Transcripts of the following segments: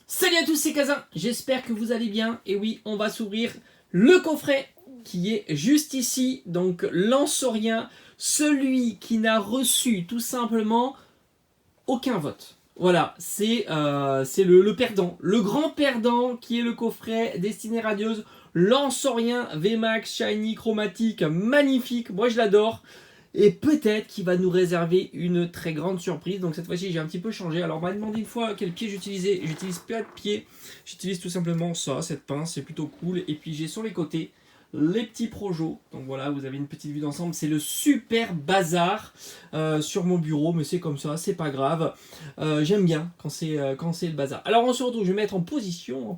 Salut à tous, c'est Kazin, j'espère que vous allez bien. Et oui, on va s'ouvrir le coffret qui est juste ici. Donc Lansorien, celui qui n'a reçu tout simplement aucun vote. Voilà, c'est le perdant, le grand perdant qui est le coffret Destinée Radieuse. Lansorien VMAX Shiny Chromatique, magnifique, moi je l'adore. Et peut-être qu'il va nous réserver une très grande surprise. Donc cette fois-ci, j'ai un petit peu changé. Alors, on m'a demandé une fois quel pied j'utilisais. J'utilise pas de pied. J'utilise tout simplement ça, cette pince. C'est plutôt cool. Et puis, j'ai sur les côtés les petits projos. Donc voilà, vous avez une petite vue d'ensemble. C'est le super bazar sur mon bureau. Mais c'est comme ça, c'est pas grave. J'aime bien quand c'est le bazar. Alors, on se retrouve. Je vais mettre en position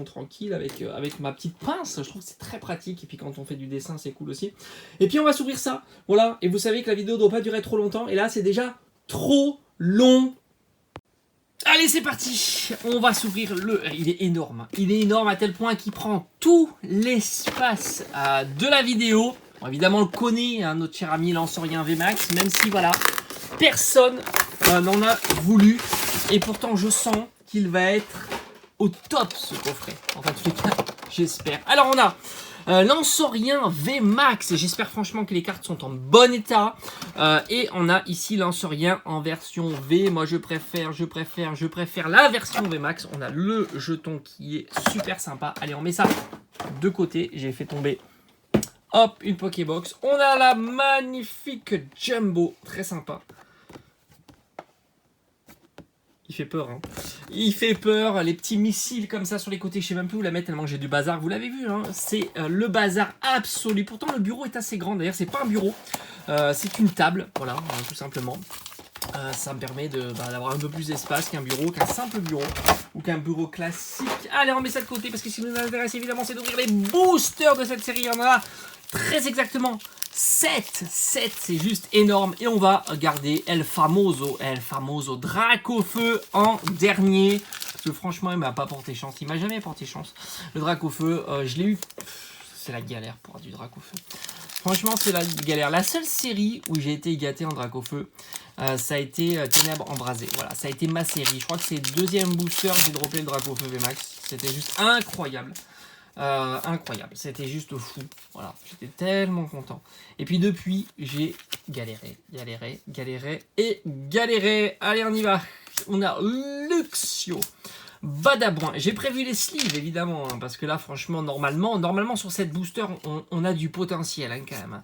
tranquille avec ma petite pince. Je trouve que c'est très pratique. Et puis, quand on fait du dessin, c'est cool aussi. Et puis, on va s'ouvrir ça. Voilà, et vous savez que la vidéo ne doit pas durer trop longtemps, et là c'est déjà trop long. Allez, c'est parti. On va s'ouvrir le... Il est énorme à tel point qu'il prend tout l'espace de la vidéo. Bon, évidemment, on le connaît, hein, notre cher ami Lansorien VMAX, même si, voilà, personne n'en a voulu. Et pourtant, je sens qu'il va être au top, ce coffret. Enfin, en tout cas, j'espère. Alors, on a... Lansorien VMAX, et j'espère franchement que les cartes sont en bon état. Et on a ici Lansorien en version V. Moi je préfère la version VMAX. On a le jeton qui est super sympa. Allez, on met ça de côté. J'ai fait tomber, hop, une Pokébox. On a la magnifique Jumbo, très sympa. Il fait peur, hein. Il fait peur, les petits missiles comme ça sur les côtés, je sais même plus où la mettre tellement j'ai du bazar, vous l'avez vu, hein. C'est le bazar absolu. Pourtant le bureau est assez grand, d'ailleurs c'est pas un bureau, c'est une table, voilà, tout simplement. Ça me permet d'avoir un peu plus d'espace qu'un bureau, qu'un simple bureau, ou qu'un bureau classique. Allez, on met ça de côté, parce que ce qui nous intéresse évidemment c'est d'ouvrir les boosters de cette série. Il y en a très exactement 7, c'est juste énorme. Et on va garder El Famoso Dracofeu en dernier. Parce que franchement, il m'a pas porté chance. Il m'a jamais porté chance. Le Dracofeu, je l'ai eu. C'est la galère pour du Dracofeu. Franchement, c'est la galère. La seule série où j'ai été gâté en Dracofeu, ça a été Ténèbres Embrasées. Voilà, ça a été ma série. Je crois que c'est le deuxième booster que j'ai droppé le Dracofeu VMAX. C'était juste incroyable. Incroyable, c'était juste fou. Voilà, j'étais tellement content. Et puis depuis, j'ai galéré. Allez, on y va. On a Luxio, Badabouin. J'ai prévu les sleeves évidemment, hein, parce que là, franchement, normalement sur cette booster, on a du potentiel, hein, quand même.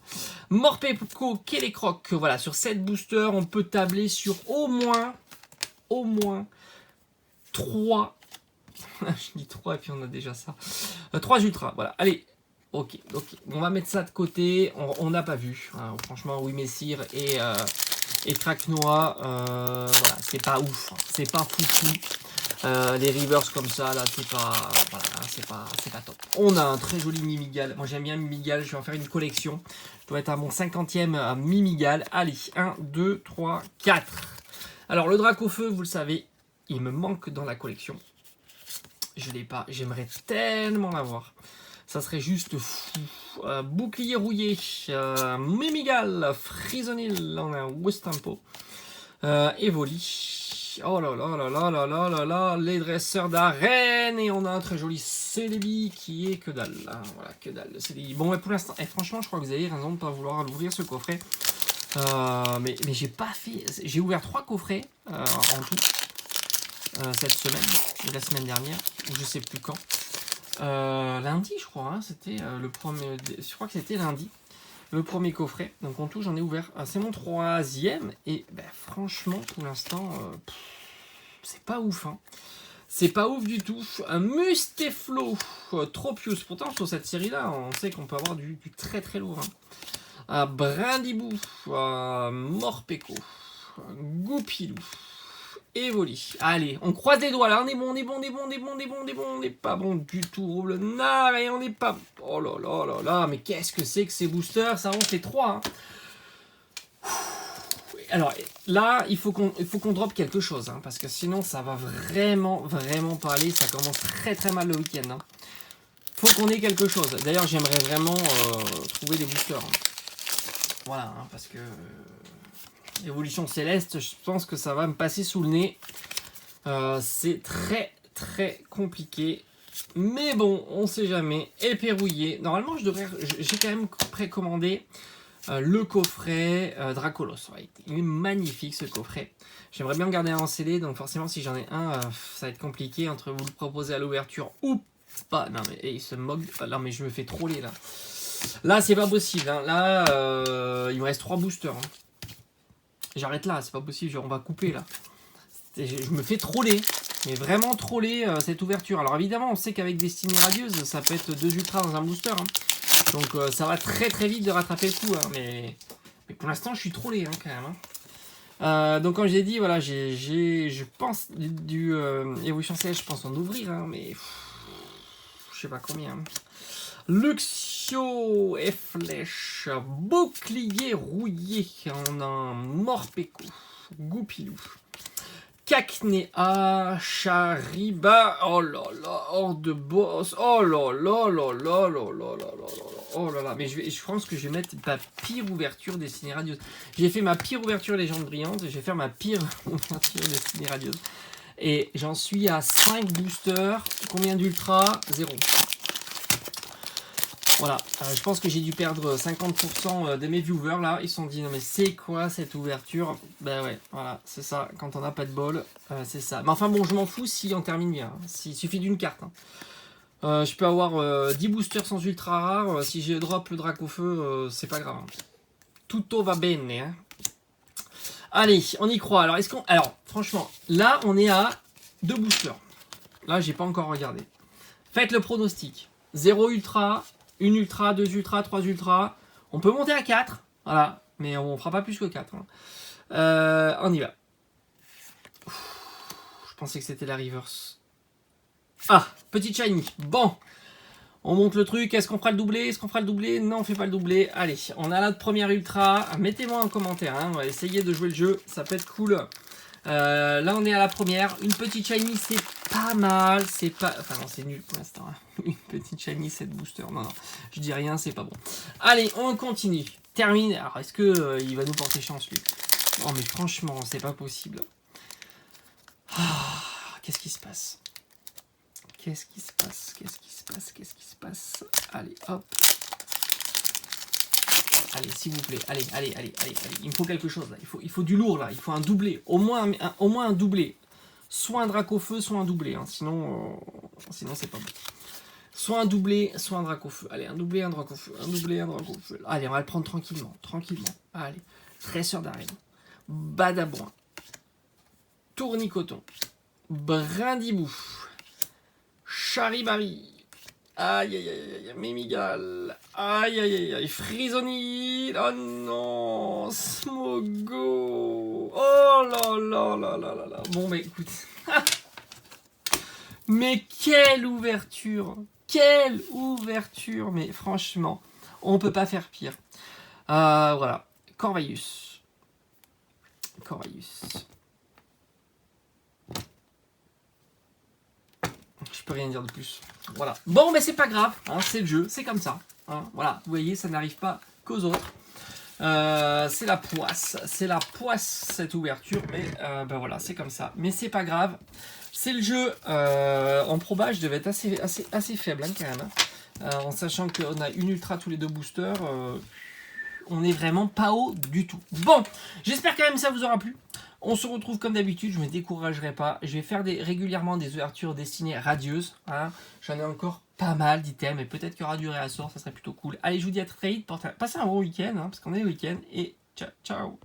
Morpeko, Kélécroc. Voilà, sur cette booster, on peut tabler sur au moins 3. Je dis 3 et puis on a déjà ça. 3 ultras, voilà. Allez, ok. On va mettre ça de côté. On n'a pas vu. Hein. Franchement, oui, Messire et Kraknoa, voilà, c'est pas ouf. Hein. C'est pas foufou. Les reverse comme ça, là, c'est pas, voilà, c'est pas top. On a un très joli Mimigal. Moi, j'aime bien Mimigal. Je vais en faire une collection. Je dois être à mon 50e Mimigal. Allez, 1, 2, 3, 4. Alors, le Dracofeu, vous le savez, il me manque dans la collection. Je l'ai pas, j'aimerais tellement l'avoir. Ça serait juste fou. Bouclier rouillé, Mimigal, Frisonil, on a Westampo, Evoli. Oh là là, les dresseurs d'arène. Et on a un très joli Celebi qui est que dalle. Hein, voilà, que dalle. Celebi. Bon, mais pour l'instant, franchement, je crois que vous avez raison de ne pas vouloir ouvrir ce coffret. Mais j'ai pas fait. J'ai ouvert 3 coffrets en tout. Cette semaine, ou la semaine dernière, ou je sais plus quand. Lundi, je crois, hein, c'était le premier. Je crois que c'était lundi, le premier coffret. Donc en tout, j'en ai ouvert. C'est mon 3e, et ben, franchement, pour l'instant, c'est pas ouf. Hein. C'est pas ouf du tout. Musteflo, Tropius. Pourtant, sur cette série-là, on sait qu'on peut avoir du très très lourd. Hein. Brindibou, Morpeko, Goupilou. Evoli. Allez, on croise les doigts là, on est bon, on n'est pas bon du tout, roule nard et on n'est pas... Oh là, mais qu'est-ce que c'est que ces boosters? Ça, on fait 3. Hein. Alors là, il faut qu'on drop quelque chose, hein, parce que sinon ça va vraiment pas aller, ça commence très mal le week-end. Hein. Faut qu'on ait quelque chose. D'ailleurs, j'aimerais vraiment trouver des boosters. Hein. Voilà, hein, parce que... Évolution céleste, je pense que ça va me passer sous le nez. C'est très compliqué. Mais bon, on sait jamais. Épée rouillée. Normalement, j'ai quand même précommandé le coffret Dracolos. Ouais, il est magnifique ce coffret. J'aimerais bien le garder en CD, donc forcément si j'en ai un, ça va être compliqué entre vous le proposer à l'ouverture ou pas. Non mais il se moque. Non mais je me fais troller là. Là c'est pas possible. Hein. Là il me reste 3 boosters. Hein. J'arrête là, c'est pas possible. On va couper là. Je me fais troller. Mais vraiment troller cette ouverture. Alors évidemment on sait qu'avec Destiny Radieuse ça peut être 2 ultras dans un booster. Hein. Donc ça va très très vite de rattraper le coup. Hein. Mais pour l'instant je suis trollé hein, quand même. Hein. Donc comme j'ai dit, voilà, je pense du Evolution CS, je pense en ouvrir, hein, mais je sais pas combien. Luxio et flèche, bouclier rouillé en un Morpeko, Goupilou, Cacnea, Chariba, oh là là, hors de boss, oh là là là là là là là là là, oh là là, mais je pense que je vais mettre ma pire ouverture Destiny Radieuse. J'ai fait ma pire ouverture Légende Brillante, et je vais faire ma pire ouverture Destiny Radieuse. Et j'en suis à 5 boosters, combien d'ultra? 0. Voilà, je pense que j'ai dû perdre 50% de mes viewers là, ils se sont dit non mais c'est quoi cette ouverture? Ben ouais, voilà, c'est ça, quand on n'a pas de bol, c'est ça. Mais enfin bon, je m'en fous si on termine bien, hein. Il suffit d'une carte. Hein. Je peux avoir 10 boosters sans ultra rare, si je drop le drac au feu, c'est pas grave. Hein. Tutto va bene. Hein. Allez, on y croit. Alors franchement, là on est à 2 boosters. Là j'ai pas encore regardé. Faites le pronostic. 0 ultra. 1 ultra, 2 ultra, 3 ultra. On peut monter à 4. Voilà. Mais on fera pas plus que 4. Hein. On y va. Je pensais que c'était la reverse. Ah, petit shiny. Bon. On monte le truc. Est-ce qu'on fera le doublé? Est-ce qu'on fera le doublé? Non, on fait pas le doublé. Allez, on a notre première ultra. Mettez-moi en commentaire. Hein. On va essayer de jouer le jeu. Ça peut être cool. Là, on est à la première. Une petite shiny, c'est pas mal. C'est pas... Enfin, non, c'est nul pour l'instant. Hein. Une petite shiny, 7 booster. Non, non. Je dis rien, c'est pas bon. Allez, on continue. Termine. Alors, est-ce que il va nous porter chance, lui? Oh, mais franchement, c'est pas possible. Ah, qu'est-ce qui se passe? Qu'est-ce qui se passe? Qu'est-ce qui se passe? Qu'est-ce qui se passe? Allez, hop. Allez, s'il vous plaît, allez. Il me faut quelque chose là. Il faut du lourd là. Il faut un doublé. Au moins un doublé. Soit un drac au feu, soit un doublé. Hein. Sinon c'est pas bon. Soit un doublé, soit un drac au feu. Allez, un doublé, un drac au feu. Un doublé, un drac au feu. Allez, on va le prendre tranquillement. Allez. Tresseur d'arène. Badabouin. Tournicoton. Brindibou. Charibari. Aïe, Mimigal. Aïe, Frisoni. Oh non, Smogo. Oh là. Bon, mais écoute. Mais quelle ouverture. Mais franchement, on peut pas faire pire. Voilà. Corvaius. Je peux rien dire de plus. Voilà. Bon, mais c'est pas grave. Hein, c'est le jeu. C'est comme ça. Hein, voilà. Vous voyez, ça n'arrive pas qu'aux autres. C'est la poisse. Cette ouverture. Mais ben voilà, c'est comme ça. Mais c'est pas grave. C'est le jeu. En proba, je devais être assez faible hein, quand même. Hein. En sachant qu'on a une ultra tous les 2 boosters. On est vraiment pas haut du tout. Bon, j'espère quand même que ça vous aura plu. On se retrouve comme d'habitude, je ne me découragerai pas. Je vais faire régulièrement des ouvertures destinées radieuses. Hein. J'en ai encore pas mal d'items, et peut-être qu'il y aura du réassort, ça serait plutôt cool. Allez, je vous dis à très vite. Passez un bon week-end, hein, parce qu'on est le week-end, et ciao.